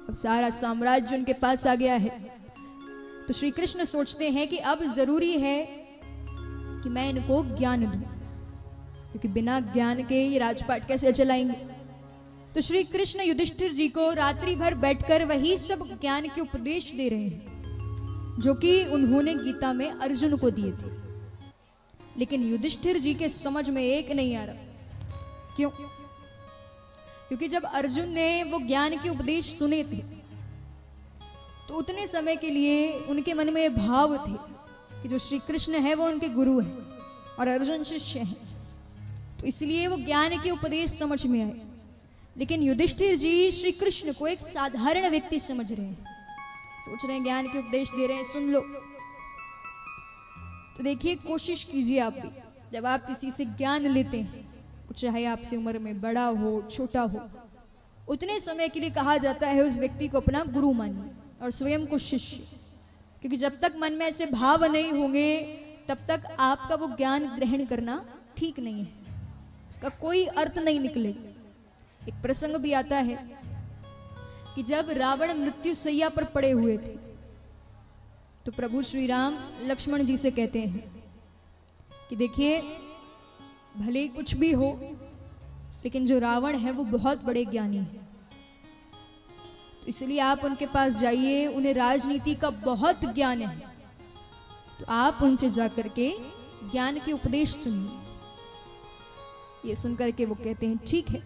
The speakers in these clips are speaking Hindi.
अब सारा साम्राज्य उनके पास आ गया है। तो श्री कृष्ण सोचते हैं कि अब जरूरी है कि मैं इनको ज्ञान दूं, क्योंकि बिना ज्ञान के ये राजपाट कैसे चलाएंगे। तो श्री कृष्ण युधिष्ठिर जी को रात्रि भर बैठकर वही सब ज्ञान के उपदेश दे रहे हैं जो कि उन्होंने गीता में अर्जुन को दिए थे। लेकिन युधिष्ठिर जी के समझ में एक नहीं आ रहा। क्यों? क्योंकि जब अर्जुन ने वो ज्ञान के उपदेश सुने थे तो उतने समय के लिए उनके मन में भाव थे कि जो श्री कृष्ण है वो उनके गुरु हैं और अर्जुन शिष्य हैं, तो इसलिए वो ज्ञान के उपदेश समझ में आए। लेकिन युधिष्ठिर जी श्री कृष्ण को एक साधारण व्यक्ति समझ रहे हैं, सोच रहे हैं ज्ञान के उपदेश दे रहे हैं, सुन लो। तो देखिए, कोशिश कीजिए आप भी, जब आप किसी से ज्ञान लेते हैं, चाहे आपसे उम्र में बड़ा हो छोटा हो, उतने समय के लिए कहा जाता है उस व्यक्ति को अपना गुरु मानिए और स्वयं को शिष्य। क्योंकि जब तक मन में ऐसे भाव नहीं होंगे तब तक आपका वो ज्ञान ग्रहण करना ठीक नहीं है, उसका कोई अर्थ नहीं निकलेगा। एक प्रसंग भी आता है कि जब रावण मृत्यु शैया पर पड़े हुए थे तो प्रभु श्री राम लक्ष्मण जी से कहते हैं कि देखिए, भले ही कुछ भी हो लेकिन जो रावण है वो बहुत बड़े ज्ञानी है, तो इसलिए आप उनके पास जाइए, उन्हें राजनीति का बहुत ज्ञान है, तो आप उनसे जाकर के ज्ञान के उपदेश सुनिए। ये सुनकर के वो कहते हैं ठीक है।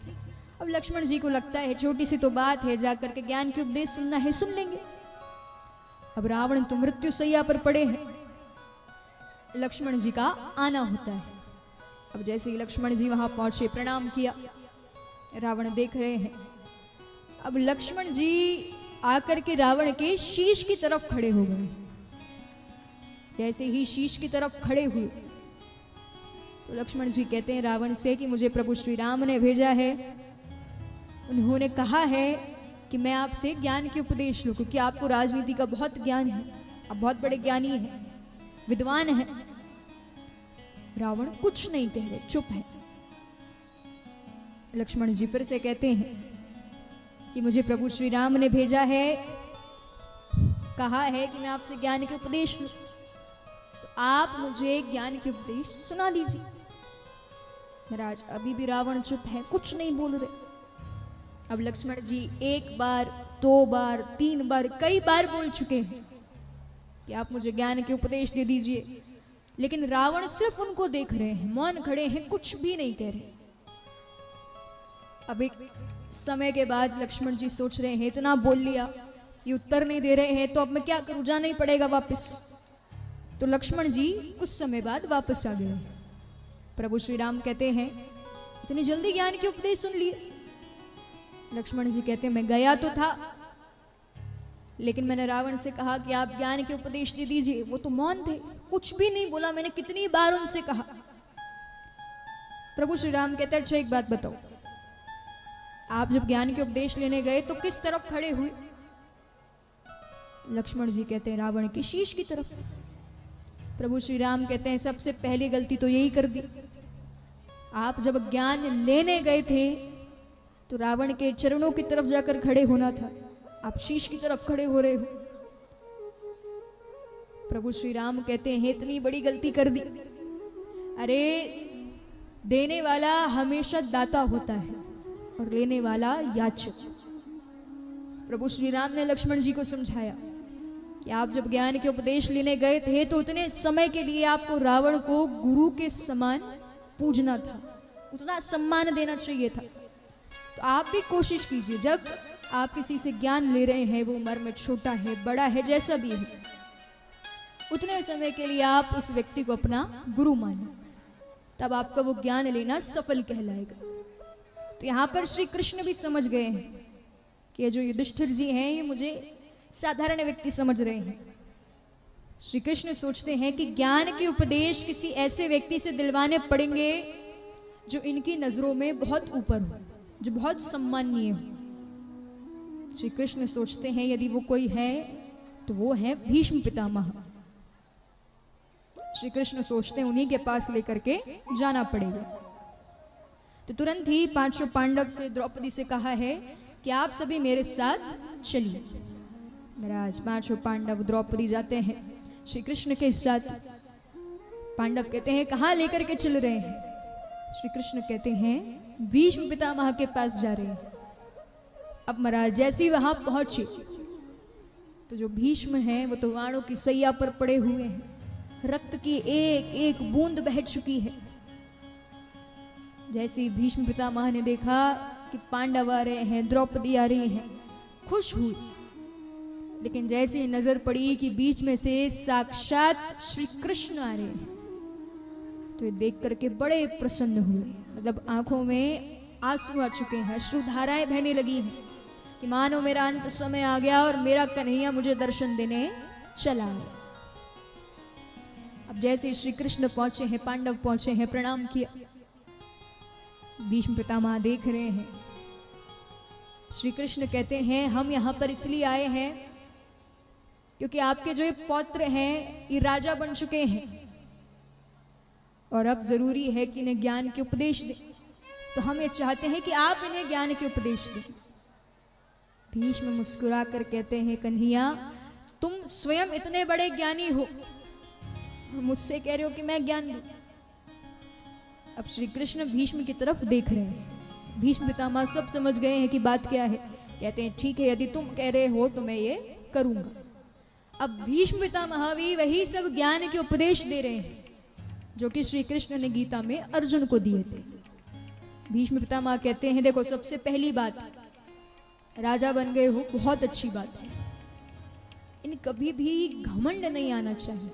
अब लक्ष्मण जी को लगता है छोटी सी तो बात है, जाकर के ज्ञान के उपदेश सुनना है, सुन लेंगे। अब रावण तो मृत्यु शैया पर पड़े हैं, लक्ष्मण जी का आना होता है। अब जैसे ही लक्ष्मण जी वहां पहुंचे, प्रणाम किया, रावण देख रहे हैं। अब लक्ष्मण जी आकर के रावण के शीश की तरफ खड़े हो गए। जैसे ही शीश की तरफ खड़े हुए तो लक्ष्मण जी कहते हैं रावण से कि मुझे प्रभु श्री राम ने भेजा है, उन्होंने कहा है कि मैं आपसे ज्ञान के उपदेश लूं, क्योंकि आपको राजनीति का बहुत ज्ञान है, आप बहुत बड़े ज्ञानी हैं, विद्वान हैं। रावण कुछ नहीं कह रहे, चुप है। लक्ष्मण जी फिर से कहते हैं कि मुझे प्रभु श्री राम ने भेजा है, कहा है कि मैं आपसे ज्ञान के उपदेश लूं, तो आप मुझे ज्ञान के उपदेश सुना दीजिए। महाराज अभी भी रावण चुप है, कुछ नहीं बोल रहे। अब लक्ष्मण जी एक बार, दो बार, तीन बार, कई बार बोल चुके हैं कि आप मुझे ज्ञान के उपदेश दे दीजिए, लेकिन रावण सिर्फ उनको देख रहे हैं, मौन खड़े हैं, कुछ भी नहीं कह रहे। अब एक समय के बाद लक्ष्मण जी सोच रहे हैं इतना बोल लिया, ये उत्तर नहीं दे रहे हैं, तो अब मैं क्या करूं, जाना ही पड़ेगा वापस। तो लक्ष्मण जी कुछ समय बाद वापस आ गए। प्रभु श्री राम कहते हैं इतनी जल्दी ज्ञान के उपदेश सुन लिए? लक्ष्मण जी कहते हैं मैं गया तो था, लेकिन मैंने रावण से कहा कि आप ज्ञान के उपदेश दे दीजिए, वो तो मौन थे, कुछ भी नहीं बोला, मैंने कितनी बार उनसे कहा। प्रभु श्री राम कहते हैं अच्छा एक बात बताओ, आप जब ज्ञान के उपदेश लेने गए तो किस तरफ खड़े हुए? लक्ष्मण जी कहते हैं रावण की शीश की तरफ। प्रभु श्री राम कहते हैं सबसे पहली गलती तो यही कर दी, आप जब ज्ञान लेने गए थे तो रावण के चरणों की तरफ जाकर खड़े होना था, आप शीश की तरफ खड़े हो रहे हो। प्रभु श्री राम कहते हैं इतनी बड़ी गलती कर दी। अरे देने वाला हमेशा दाता होता है और लेने वाला याचक। प्रभु श्री राम ने लक्ष्मण जी को समझाया कि आप जब ज्ञान के उपदेश लेने गए थे तो उतने समय के लिए आपको रावण को गुरु के समान पूजना था, उतना सम्मान देना चाहिए था। तो आप भी कोशिश कीजिए, जब आप किसी से ज्ञान ले रहे हैं, वो उम्र में छोटा है, बड़ा है, जैसा भी है, उतने समय के लिए आप उस व्यक्ति को अपना गुरु माने, तब आपका वो ज्ञान लेना सफल कहलाएगा। तो यहाँ पर श्री कृष्ण भी समझ गए हैं कि ये जो युधिष्ठिर जी हैं ये मुझे साधारण व्यक्ति समझ रहे हैं। श्री कृष्ण सोचते हैं कि ज्ञान के उपदेश किसी ऐसे व्यक्ति से दिलवाने पड़ेंगे जो इनकी नजरों में बहुत ऊपर हो, जो बहुत सम्माननीय हो। श्री कृष्ण सोचते हैं यदि वो कोई है तो वो है भीष्म पितामह। श्री कृष्ण सोचते हैं उन्हीं के पास लेकर के जाना पड़ेगा। तो तुरंत ही पांचों पांडव से, द्रौपदी से कहा है कि आप सभी मेरे साथ चलिए। महाराज पांचों पांडव द्रौपदी जाते हैं श्री कृष्ण के साथ। पांडव कहते हैं कहाँ लेकर के चल रहे हैं? श्री कृष्ण कहते हैं भीष्म पितामह के पास जा रहे हैं। अब महाराज जैसे ही वहां पहुंचे तो जो भीष्म हैं वो तो वाणों की सैया पर पड़े हुए हैं, रक्त की एक एक बूंद बह चुकी है। जैसे ही भीष्म पितामह ने देखा कि पांडव आ रहे हैं, द्रौपदी आ रही हैं, खुश हुई। लेकिन जैसे ही नजर पड़ी कि बीच में से साक्षात श्री कृष्ण आ रहे हैं तो ये देख करके बड़े प्रसन्न हुए। मतलब आंखों में आंसू आ चुके हैं, अश्रुधाराएं बहने लगी हैं कि मानो मेरा अंत समय आ गया और मेरा कन्हैया मुझे दर्शन देने चला गया। अब जैसे श्री कृष्ण पहुंचे हैं, पांडव पहुंचे हैं, प्रणाम किया। भीष्म पितामह देख रहे हैं। श्री कृष्ण कहते हैं हम यहां पर इसलिए आए हैं क्योंकि आपके जो ये पौत्र हैं ये राजा बन चुके हैं और अब जरूरी है कि इन्हें ज्ञान के उपदेश दें। तो हम ये चाहते हैं कि आप इन्हें ज्ञान के उपदेश दें। भीष्म मुस्कुरा कर कहते हैं कन्हैया तुम स्वयं इतने बड़े ज्ञानी हो, मुझसे कह रहे हो कि मैं ज्ञान दूं। अब श्री कृष्ण भीष्म की तरफ देख रहे हैं। भीष्म पितामह सब समझ गए हैं कि बात क्या है। कहते हैं ठीक है, यदि तुम कह रहे हो तो मैं ये करूंगा। अब भीष्म पितामह भी वही सब ज्ञान के उपदेश दे रहे हैं जो कि श्री कृष्ण ने गीता में अर्जुन को दिए थे। भीष्म पितामह कहते हैं देखो सबसे पहली बात, राजा बन गए हो बहुत अच्छी बात है, इन कभी भी घमंड नहीं आना चाहिए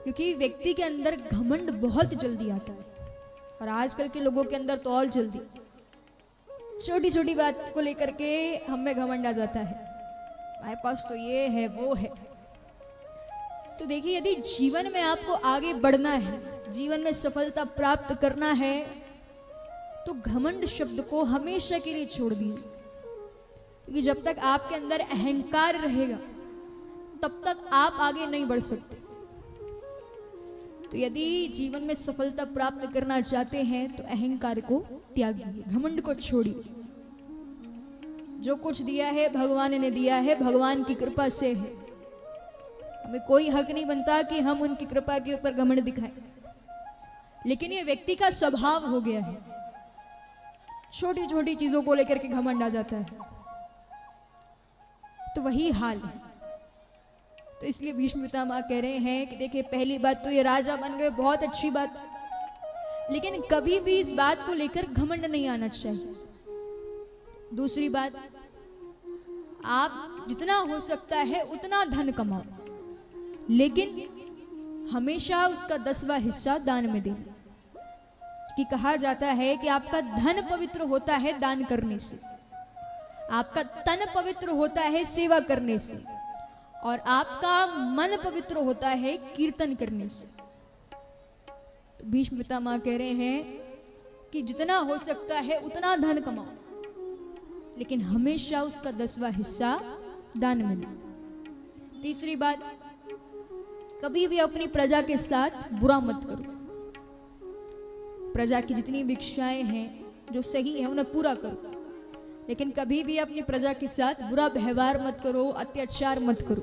क्योंकि व्यक्ति के अंदर घमंड बहुत जल्दी आता है और आजकल के लोगों के अंदर तो और जल्दी छोटी छोटी बात को लेकर के हमें घमंड आ जाता है, हमारे पास तो ये है वो है। तो देखिए यदि जीवन में आपको आगे बढ़ना है, जीवन में सफलता प्राप्त करना है तो घमंड शब्द को हमेशा के लिए छोड़ दीजिए क्योंकि जब तक आपके अंदर अहंकार रहेगा तब तक आप आगे नहीं बढ़ सकते। तो यदि जीवन में सफलता प्राप्त करना चाहते हैं तो अहंकार को त्यागिए, घमंड को छोड़िए। जो कुछ दिया है भगवान ने दिया है, भगवान की कृपा से है। हमें कोई हक नहीं बनता कि हम उनकी कृपा के ऊपर घमंड दिखाएं, लेकिन ये व्यक्ति का स्वभाव हो गया है, छोटी छोटी चीजों को लेकर के घमंड आ जाता है। तो वही हाल है। तो इसलिए भीष्म पितामह कह रहे हैं कि देखिए पहली बात तो ये राजा बन गए बहुत अच्छी बात, लेकिन कभी भी इस बात को लेकर घमंड नहीं आना चाहिए। दूसरी बात, आप जितना हो सकता है उतना धन कमाओ, लेकिन हमेशा उसका 10वां हिस्सा दान में दें। कि कहा जाता है कि आपका धन पवित्र होता है दान करने से, आपका तन पवित्र होता है सेवा करने से, और आपका मन पवित्र होता है कीर्तन करने से। तो भीष्म पितामह कह रहे हैं कि जितना हो सकता है उतना धन कमाओ, लेकिन हमेशा उसका 10वां हिस्सा दान में दो। तीसरी बात, कभी भी अपनी प्रजा के साथ बुरा मत करो। प्रजा की जितनी भी इच्छाएं हैं जो सही है उन्हें पूरा करो, लेकिन कभी भी अपनी प्रजा के साथ बुरा व्यवहार मत करो, अत्याचार मत करो,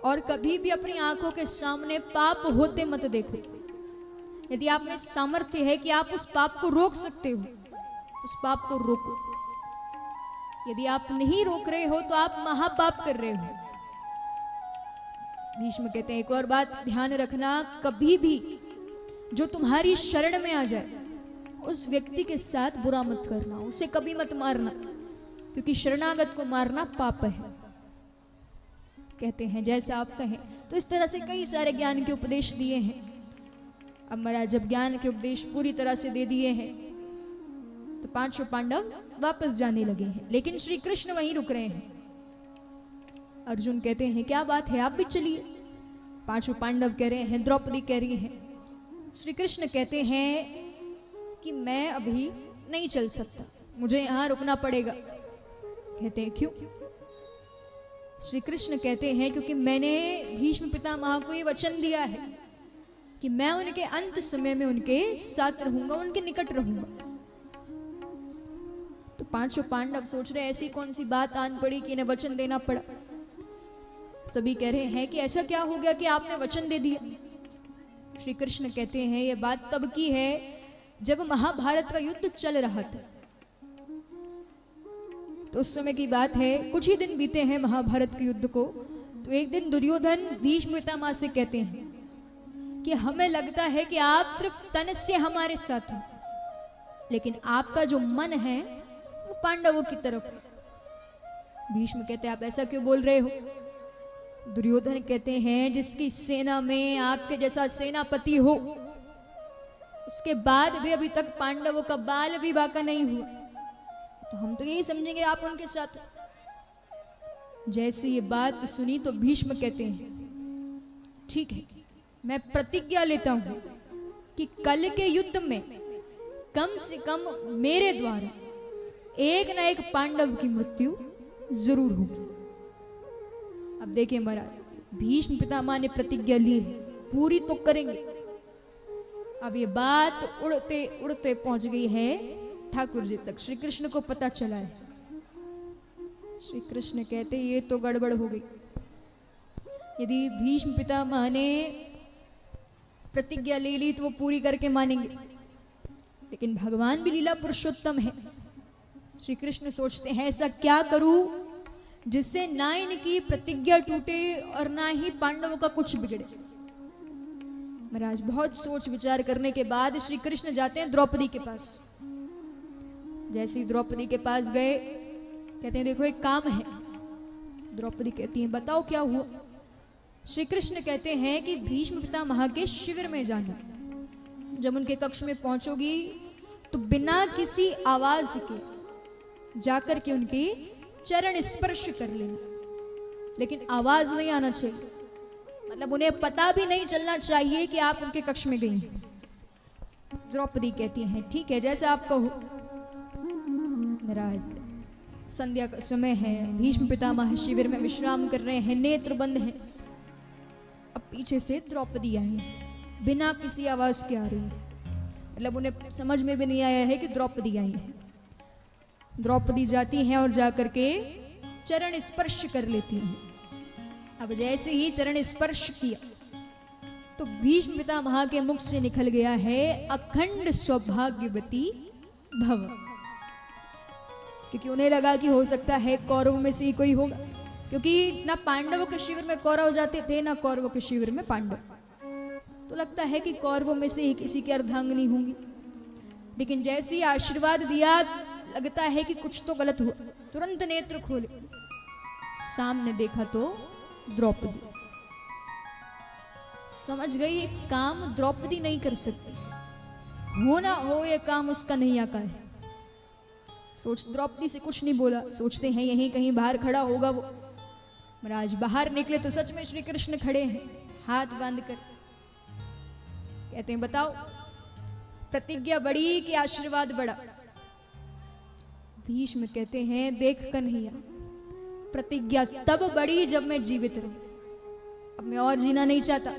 और कभी भी अपनी आंखों के सामने पाप होते मत देखो। यदि आप में सामर्थ्य है कि आप उस पाप को रोक सकते हो, उस पाप को रोको। यदि आप नहीं रोक रहे हो तो आप महापाप कर रहे हो। भीष्म कहते हैं एक और बात ध्यान रखना, कभी भी जो तुम्हारी शरण में आ जाए उस व्यक्ति के साथ बुरा मत करना, उसे कभी मत मारना, क्योंकि शरणागत को मारना पाप है। कहते हैं जैसे आप कहें। तो इस तरह से कई सारे ज्ञान के उपदेश दिए हैं। अब महाराज जब ज्ञान के उपदेश पूरी तरह से दे दिए हैं तो पांचों पांडव वापस जाने लगे हैं, लेकिन श्री कृष्ण वहीं रुक रहे हैं। अर्जुन कहते हैं क्या बात है, आप भी चलिए। पांचों पांडव कह रहे हैं, द्रौपदी कह रही हैं। श्री कृष्ण कहते हैं कि मैं अभी नहीं चल सकता, मुझे यहां रुकना पड़ेगा। कहते हैं क्यों? श्री कृष्ण कहते हैं क्योंकि मैंने भीष्म पितामह को ये वचन दिया है कि मैं उनके अंत समय में उनके साथ रहूंगा, उनके निकट रहूंगा। पांचों पांडव सोच रहे ऐसी कौन सी बात आन पड़ी कि इन्हें वचन देना पड़ा। सभी कह रहे हैं कि ऐसा क्या हो गया कि आपने वचन दे दिया। श्री कृष्ण कहते हैं ये बात तब की है जब महाभारत का युद्ध चल रहा था। तो उस समय की बात है, कुछ ही दिन बीते हैं महाभारत के युद्ध को। तो एक दिन दुर्योधन भीष्म पितामह से कहते हैं कि हमें लगता है कि आप सिर्फ तन से हमारे साथ हैं, लेकिन आपका जो मन है वो पांडवों की तरफ है। भीष्म कहते हैं आप ऐसा क्यों बोल रहे हो। दुर्योधन कहते हैं जिसकी सेना में आपके जैसा सेनापति हो, उसके बाद भी अभी तक पांडवों का बाल भी बांका नहीं हुआ, तो हम तो यही समझेंगे आप उनके साथ। जैसे ये बात सुनी तो भीष्म कहते हैं ठीक है, मैं प्रतिज्ञा लेता हूं कि कल के युद्ध में कम से कम मेरे द्वारा एक ना एक पांडव की मृत्यु जरूर होगी। अब देखिए महाराज, भीष्म पितामह ने प्रतिज्ञा ली है, पूरी तो करेंगे। अब ये बात उड़ते उड़ते पहुंच गई है ठाकुर जी तक। श्री कृष्ण को पता चला है। श्री कृष्ण कहते ये तो गड़बड़ हो गई। यदि भीष्म पितामह ने प्रतिज्ञा ले ली तो वो पूरी करके मानेंगे, लेकिन भगवान भी लीला पुरुषोत्तम है। श्री कृष्ण सोचते हैं ऐसा क्या करूं जिससे ना इनकी प्रतिज्ञा टूटे और ना ही पांडवों का कुछ बिगड़े। महाराज बहुत सोच विचार करने के बाद श्री कृष्ण जाते हैं द्रौपदी के पास। जैसे ही द्रौपदी के पास गए, कहते हैं देखो एक काम है। द्रौपदी कहती है बताओ क्या हुआ। श्री कृष्ण कहते हैं कि भीष्म पितामह के शिविर में जाना, जब उनके कक्ष में पहुंचोगी तो बिना किसी आवाज के जाकर के उनकी चरण स्पर्श कर लेना, लेकिन आवाज नहीं आना चाहिए, मतलब उन्हें पता भी नहीं चलना चाहिए कि आप उनके कक्ष में गई। द्रौपदी कहती हैं ठीक है जैसा आप कहो। महाराज संध्या का समय है, भीष्म पितामह शिविर में विश्राम कर रहे हैं, नेत्र बंद हैं। अब पीछे से द्रौपदी आई है, बिना किसी आवाज के आ रही है, मतलब उन्हें समझ में भी नहीं आया है कि द्रौपदी आई है। द्रौपदी जाती हैं और जाकर के चरण स्पर्श कर लेती हैं। अब जैसे ही चरण स्पर्श किया तो भीष्म पितामह के मुख से निकल गया है अखंड सौभाग्यवती भव, क्योंकि उन्हें लगा कि हो सकता है कौरवों में से ही कोई होगा, क्योंकि ना पांडवों के शिविर में कौरव जाते थे ना कौरवों के शिविर में पांडव, तो लगता है कि कौरवों में से ही किसी की अर्धांगिनी होंगी। लेकिन जैसे ही आशीर्वाद दिया लगता है कि कुछ तो गलत हुआ। तुरंत नेत्र खोले, सामने देखा तो द्रौपदी। समझ गई ये काम द्रौपदी नहीं कर सकती, हो ना हो ये काम उसका नहीं आता है। सोच द्रौपदी से कुछ नहीं बोला, सोचते हैं यहीं कहीं बाहर खड़ा होगा वो। महाराज बाहर निकले तो सच में श्री कृष्ण खड़े हैं हाथ बांध कर। कहते हैं बताओ प्रतिज्ञा बड़ी कि आशीर्वाद बड़ा। भीष्म कहते हैं देख कन्हैया, प्रतिज्ञा तब बड़ी जब मैं जीवित रहूं, अब मैं और जीना नहीं चाहता।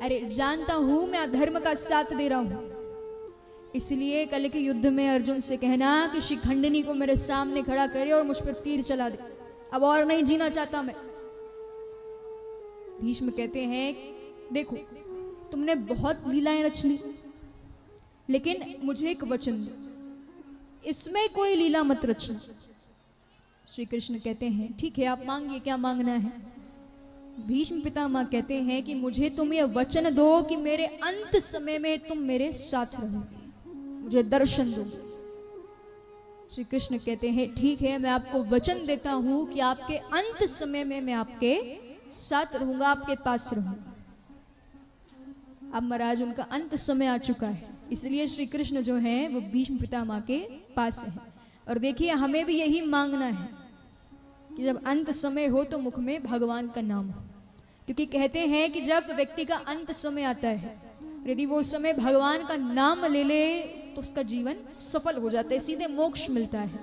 अरे जानता हूं मैं अधर्म का साथ दे रहा हूं, इसलिए कल के युद्ध में अर्जुन से कहना कि शिखंडिनी को मेरे सामने खड़ा करे और मुझ पर तीर चला दे, अब और नहीं जीना चाहता मैं। भीष्म कहते हैं देखो तुमने बहुत लीलाएं रच ली, लेकिन मुझे एक वचन दो, इसमें कोई लीला मत रचना। श्री कृष्ण कहते हैं ठीक है आप मांगिए क्या मांगना है। भीष्म पितामह कहते हैं कि मुझे तुम ये वचन दो कि मेरे अंत समय में तुम मेरे साथ रहोगे, मुझे दर्शन दो। श्री कृष्ण कहते हैं ठीक है मैं आपको वचन देता हूं कि आपके अंत समय में मैं आपके साथ रहूंगा, आपके पास रहूंगा। अब महाराज उनका अंत समय आ चुका है, इसलिए श्री कृष्ण जो हैं वो भीष्म पितामह के पास है। और देखिए हमें भी यही मांगना है कि जब अंत समय हो तो मुख में भगवान का नाम हो, क्योंकि कहते हैं कि जब व्यक्ति का अंत समय आता है यदि वो उस समय भगवान का नाम ले ले तो उसका जीवन सफल हो जाता है, सीधे मोक्ष मिलता है।